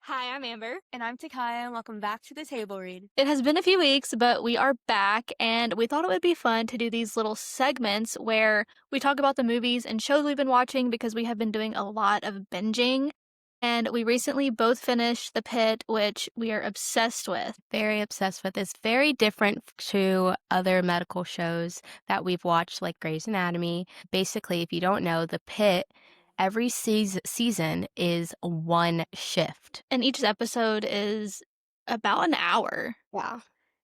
Hi, I'm Amber. And I'm Takiya, and welcome back to the table read. It has been a few weeks, but we are back, and we thought it would be fun to do these little segments where we talk about the movies and shows we've been watching because we have been doing a lot of binging. And we recently both finished The Pitt, which we are obsessed with. Very obsessed with this. Very different to other medical shows that we've watched, like Grey's Anatomy. Basically, if you don't know, The Pit, every season is one shift. And each episode is about an hour. Yeah.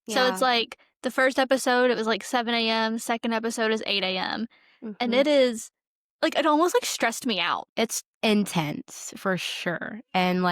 So it's Yeah. like the first episode, it was like 7 a.m., second episode is 8 a.m. And hmm it is like, it almost like stressed me out. It's intense for sure. And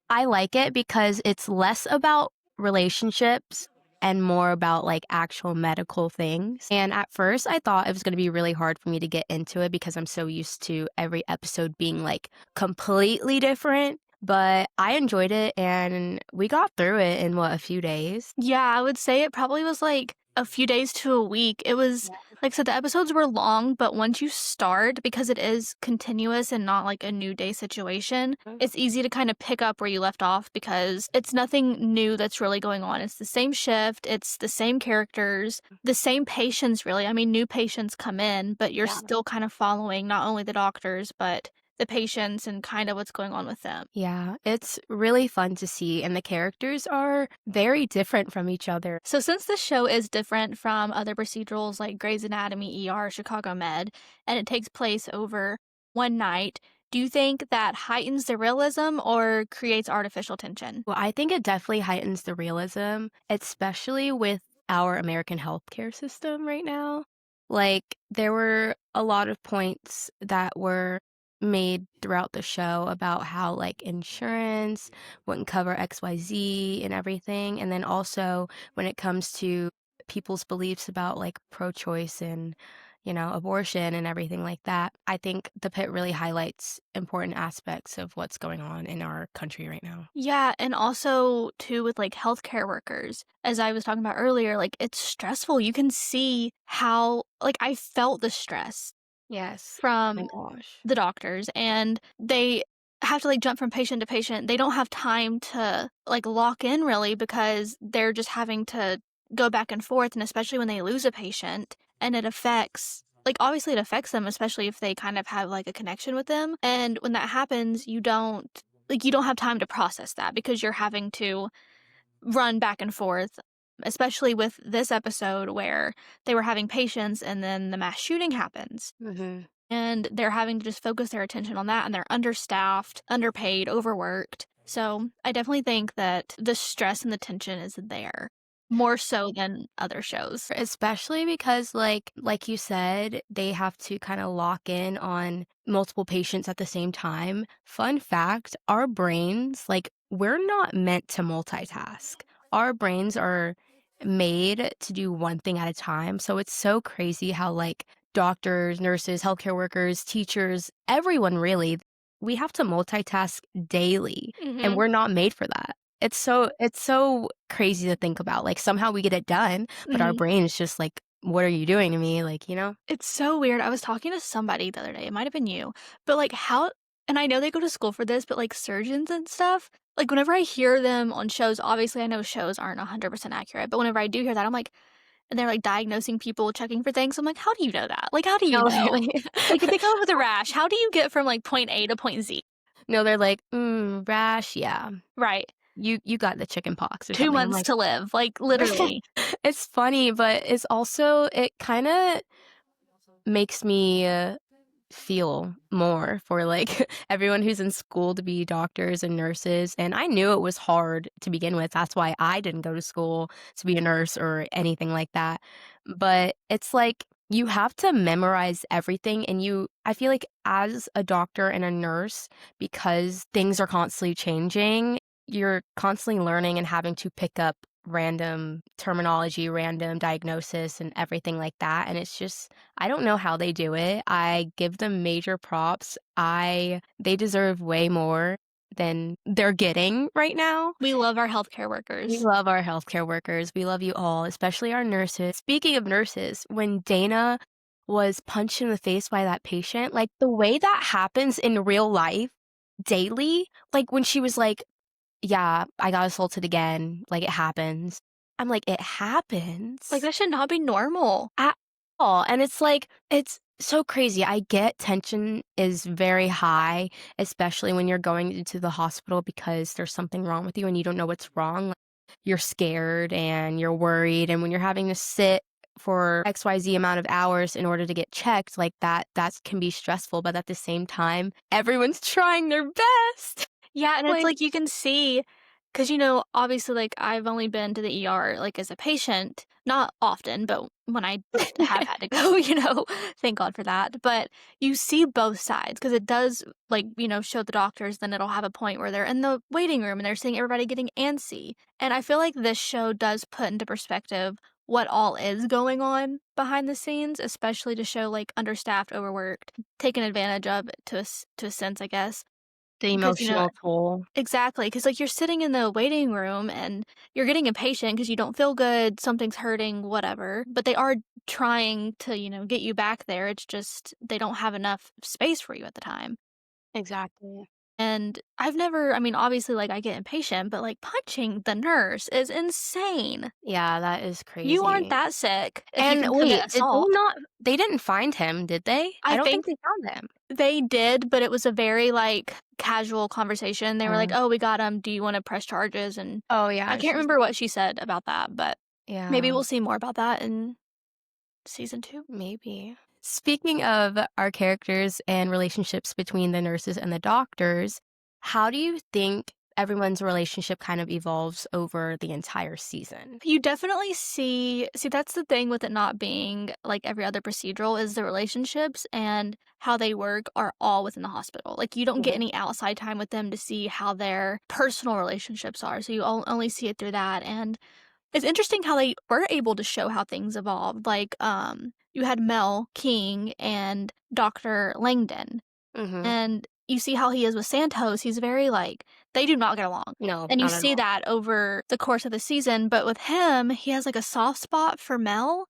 I like it because it's less about relationships and more about actual medical things. And at first I thought it was going to be really hard for me to get into it because I'm so used to every episode being completely different. But I enjoyed it and we got through it in a few days. Yeah, I would say it probably was like a few days to a week. It was, like I said, the episodes were long, but once you start, because it is continuous and not like a new day situation, it's easy to kind of pick up where you left off because it's nothing new that's really going on. It's the same shift, it's the same characters, the same patients, really. I mean, new patients come in, but you're still kind of following not only the doctors, but the patients and kind of what's going on with them. Yeah, it's really fun to see, and the characters are very different from each other. So since this show is different from other procedurals like Grey's Anatomy, ER, Chicago Med, and it takes place over one night, do you think that heightens the realism or creates artificial tension? Well, I think it definitely heightens the realism, especially with our American healthcare system right now. There were a lot of points that were made throughout the show about how, insurance wouldn't cover XYZ and everything. And then also when it comes to people's beliefs about, pro-choice and abortion and everything like that. I think The Pit really highlights important aspects of what's going on in our country right now. Yeah, and also too with like healthcare workers. As I was talking about earlier, like it's stressful. You can see how like I felt the stress Yes. from Oh my gosh. the doctors, and they have to like jump from patient to patient. They don't have time to like lock in really because they're just having to go back and forth, and especially when they lose a patient and it affects like obviously it affects them, especially if they kind of have like a connection with them. And when that happens, you don't have time to process that because you're having to run back and forth, especially with this episode where they were having patients and then the mass shooting happens Mhm. and they're having to just focus their attention on that, and they're understaffed, underpaid, overworked. So I definitely think that the stress and the tension is there more so than other shows. Especially because like you said, they have to kind of lock in on multiple patients at the same time. Fun fact, our brains, we're not meant to multitask. Our brains are made to do one thing at a time. So it's so crazy how doctors, nurses, healthcare workers, teachers, everyone really, we have to multitask daily and Mm-hmm. we're not made for that. It's so crazy to think about. Somehow we get it done, but our Mm-hmm. brain is just like, "What are you doing to me?" It's so weird. I was talking to somebody the other day, it might have been you, but like how, and I know they go to school for this, but like surgeons and stuff, like whenever I hear them on shows, obviously I know shows aren't 100% accurate, but whenever I do hear that, I'm like, and they're like diagnosing people, checking for things. I'm like, how do you know that? Like, how do you No, know? really. Like, if they come up with a rash, how do you get from like point A to point Z? No, they're like, rash, yeah. Right. You got the chicken pox or 2 something." I'm months like, to live, like literally. it's funny, but it's also it kinda makes me, feel more for everyone who's in school to be doctors and nurses, and I knew it was hard to begin with. That's why I didn't go to school to be a nurse or anything like that. But it's like you have to memorize everything, and I feel like as a doctor and a nurse, because things are constantly changing, you're constantly learning and having to pick up random terminology, random diagnosis, and everything like that. And it's just I don't know how they do it. I give them major props. They deserve way more than they're getting right now. We love our healthcare We workers. love our healthcare workers. We love you all, especially our nurses. Speaking of nurses, when Dana was punched in the face by that patient, the way that happens in real life daily, when she was like, "Yeah, I got assaulted again, like, it happens." I'm like, "It Like, happens?" that should not be normal. At all, and it's like it's so crazy. I get tension is very high, especially when you're going into the hospital because there's something wrong with you and you don't know what's wrong. Like, you're scared and you're worried, and when you're having to sit for XYZ amount of hours in order to get checked, like, that can be stressful, but at the same time, everyone's trying their best. Yeah, and it's Like like you can see, because obviously, like, I've only been to the ER, like, as a patient, not often, but when I have had to go, thank God for that. But you see both sides because it does, like, show the doctors, then it'll have a point where they're in the waiting room and they're seeing everybody getting antsy. And I feel like this show does put into perspective what all is going on behind the scenes, especially to show, like, understaffed, overworked, taken advantage of to a sense, I guess. the Because, emotional toll. exactly, because like, you're sitting in the waiting room and you're getting impatient because you don't feel good, something's hurting, whatever, but they are trying to, get you back there, it's just they don't have enough space for you at the time. Exactly. And obviously, like, I get impatient, but, like, punching the nurse is insane. Yeah, that is You aren't crazy. that sick if you And can commit wait, did they assault. not they didn't find him, did they? I I don't think think they found him. they did, but it was a very, like, casual conversation. They were like, Uh, "Oh, we got him. Do you wanna press charges?" And oh, I yeah, can't she's remember what she said about that, but maybe yeah, we'll see more about that in season 2. maybe. Speaking of our characters and relationships between the nurses and the doctors, how do you think everyone's relationship kind of evolves over the entire season? You definitely see, that's the thing with it not being like every other procedural is the relationships and how they work are all within the hospital. Like, you don't get Mhm, any outside time with them to see how their personal relationships are, so you only see it through that. And it's interesting how they were able to show how things evolved. Like, you had Mel King and Dr. Langdon. mhm. And you see how he is with Santos, he's very, like, they do not get along, No, and you not at see all. that over the course of the season, but with him, he has, like, a soft spot for Mel,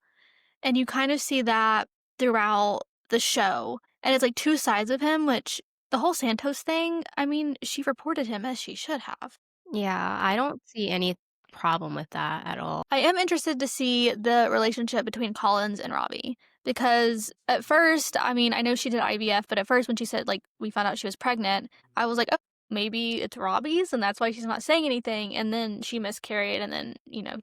and you kind of see that throughout the show, and it's, like, 2 sides of him, which the whole Santos thing, she reported him as she should have. Yeah, I don't see any problem with that at all. I am interested to see the relationship between Collins and Robbie because at first, I know she did IVF, but at first when she said like we found out she was pregnant, I was like, oh, maybe it's Robbie's and that's why she's not saying anything. And then she miscarried and then,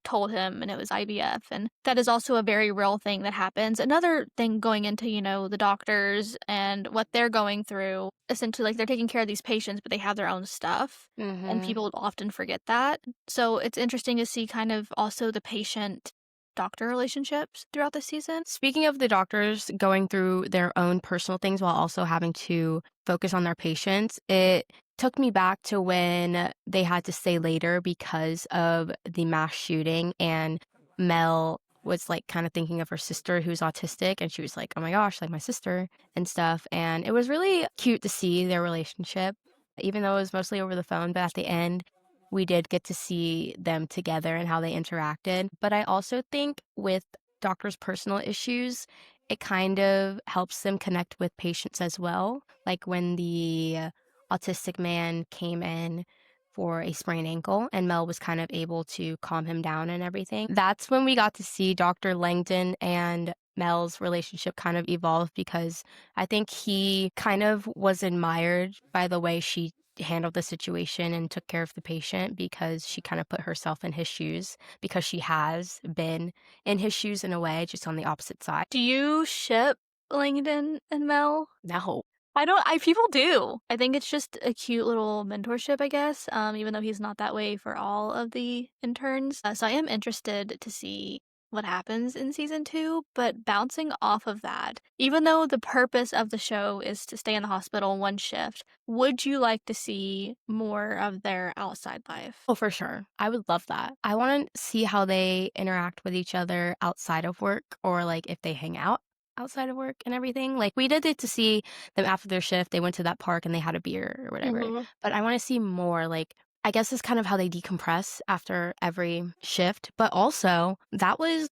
told him and it was IVF. And that is also a very real thing that happens. Another thing going into, the doctors and what they're going through, essentially like they're taking care of these patients, but they have their own stuff. And Mhm. people often forget that. So it's interesting to see kind of also the patient doctor relationships throughout the season. Speaking of the doctors going through their own personal things while also having to focus on their patients, it took me back to when they had to stay later because of the mass shooting, and Mel was like kind of thinking of her sister who's autistic, and she was like, "Oh my gosh, like my sister," and stuff. And it was really cute to see their relationship, even though it was mostly over the phone. But at the end, we did get to see them together and how they interacted. But I also think with doctor's personal issues, it kind of helps them connect with patients as well. Like when the autistic man came in for a sprained ankle and Mel was kind of able to calm him down and everything. That's when we got to see Dr. Langdon and Mel's relationship kind of evolve because I think he kind of was admired by the way she handled the situation and took care of the patient because she kind of put herself in his shoes because she has been in his shoes in a way, just on the opposite side. Do you ship Langdon and Mel? No. I don't I people do. I think it's just a cute little mentorship, I guess, even though he's not that way for all of the interns. So I am interested to see what happens in season 2, but bouncing off of that, even though the purpose of the show is to stay in the hospital one shift, would you like to see more of their outside life? Oh, for sure. I would love that. I wanna see how they interact with each other outside of work or, like, if they hang out outside of work and everything. Like, we did get to see them after their shift, they went to that park and they had a beer or whatever, Mhm. but I wanna see more, like I guess it's kind of how they decompress after every shift, but also, that was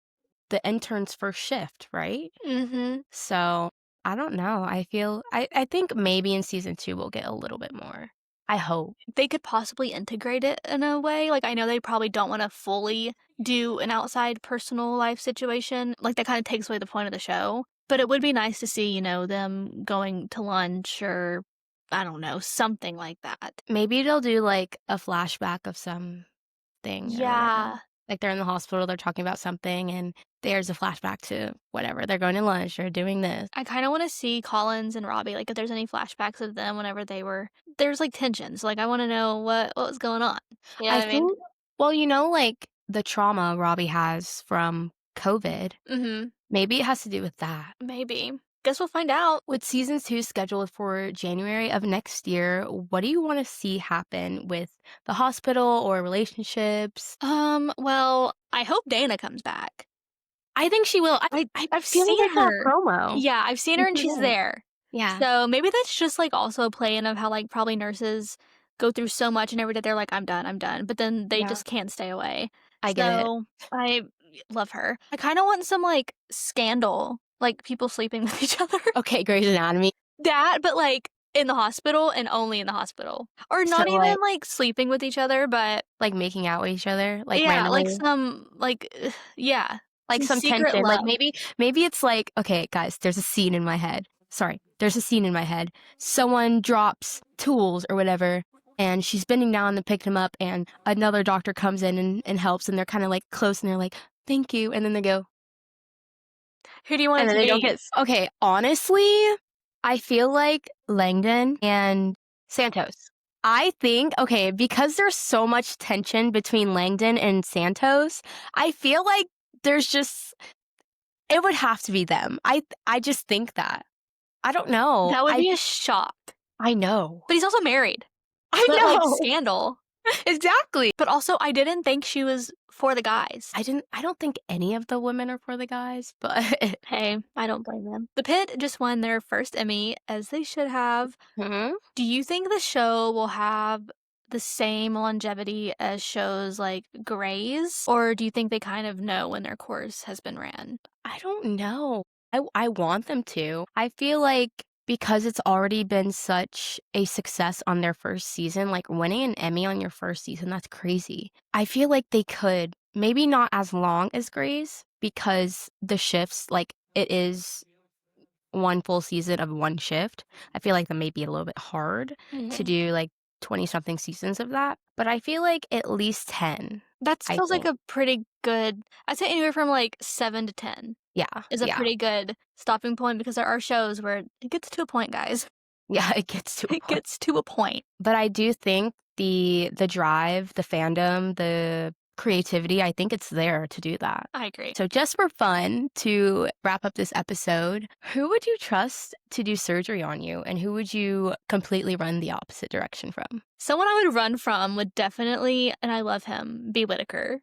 the intern's first shift, right? Mhm. So, I don't know, I think maybe in season 2 we'll get a little bit more. I hope. they could possibly integrate it in a way. Like, I know they probably don't wanna fully do an outside personal life situation, like, that kinda takes away the point of the show, but it would be nice to see, them going to lunch or, I don't know, something like that. Maybe they'll do, like, a flashback of something or whatever. Yeah. Like, they're in the hospital, they're talking about something, and there's a flashback to whatever. They're going to lunch or doing this. I kinda wanna see Collins and Robbie, like, if there's any flashbacks of them whenever there's, like, tensions, like, I wanna know what was going on. You know I what I mean? think well, like, the trauma Robbie has from COVID, Mhm. maybe it has to do with that. Maybe. Guess we'll find out. With season 2 scheduled for January of next year, what do you wanna see happen with the hospital or relationships? Well, I hope Dana comes back. I think she will. I I've feel like I seen saw a her. promo, Yeah, I've seen and her and she's she's in it. there. Yeah, So, maybe that's just, like, also a play-in of how, like, probably nurses go through so much and every day they're like, I'm done," but then they yeah, just can't stay away. I get it. So, I love her. I kinda want some, like, scandal, like, people sleeping with each other. Okay, Grey's Anatomy. That, but, like, in the hospital and only in the hospital. Or So, not even, like, sleeping with each other, but like, making out with each other, like, yeah, like, randomly? some, like, yeah, Like, some some secret tension, like, love. maybe it's like okay, guys, there's a scene in my head. Sorry, there's a scene in my head. Someone drops tools or whatever, and she's bending down to pick them up, and another doctor comes in and helps, and they're kinda, like, close, and they're like, "Thank you," and then they go Who do you want and it then to they don't be? get okay, honestly, I feel like Langdon and Santos. I think okay, because there's so much tension between Langdon and Santos, I feel like there's just it would have to be them. I just think that. I don't know. That would be a shock. I know. But he's also married. I But, like, know. scandal. Exactly. But also, I didn't think she was for the guys. I don't think any of the women are for the guys, but Hey, I don't blame them. The Pitt just won their first Emmy, as they should have. Mhm. Do you think the show will have the same longevity as shows like Grey's? Or do you think they kind of know when their course has been ran? I don't know. I want them to. I feel like because it's already been such a success on their first season, like winning an Emmy on your first season, that's crazy. I feel like they could, maybe not as long as Grey's because the shifts, like it is one full season of one shift. I feel like that may be a little bit hard to Mhm. do like 20 something seasons of that, but I feel like at least 10, That I feels like think. a pretty good, I'd say anywhere from like 7 to 10 Yeah, is a yeah. pretty good stopping point because there are shows where it gets to a point, guys. Yeah, it gets to a It point. gets to a point. But I do think the drive, the fandom, the creativity, I think it's there to do that. I agree. So just for fun, to wrap up this episode, who would you trust to do surgery on you, and who would you completely run the opposite direction from? Someone I would run from would definitely, and I love him, be Whitaker.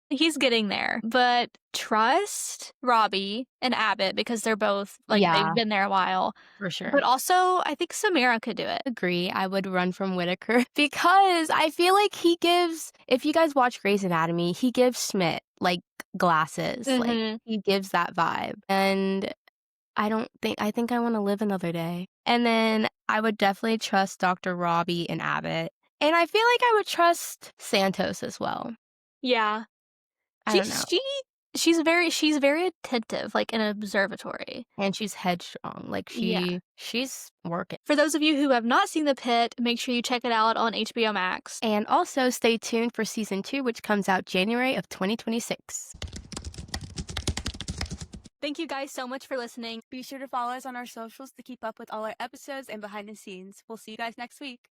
He's getting there, but trust Robbie and Abbott because they're both, like, they've Yeah, been there a while, for sure. but also I think Samara could do it. Agree, I would run from Whitaker because I feel like he gives if you guys watch Grey's Anatomy, he gives Schmidt, like, glasses, like, Mhm. he gives that vibe, and I think I wanna live another day. And then I would definitely trust Dr. Robbie and Abbott, and I feel like I would trust Santos as well. Yeah. I don't know. She's very attentive, like, in an observatory. And she's headstrong, like, Yeah. she's working. For those of you who have not seen The Pit, make sure you check it out on HBO Max. And also stay tuned for season 2, which comes out January of 2026. Thank you guys so much for listening. Be sure to follow us on our socials to keep up with all our episodes and behind the scenes. We'll see you guys next week.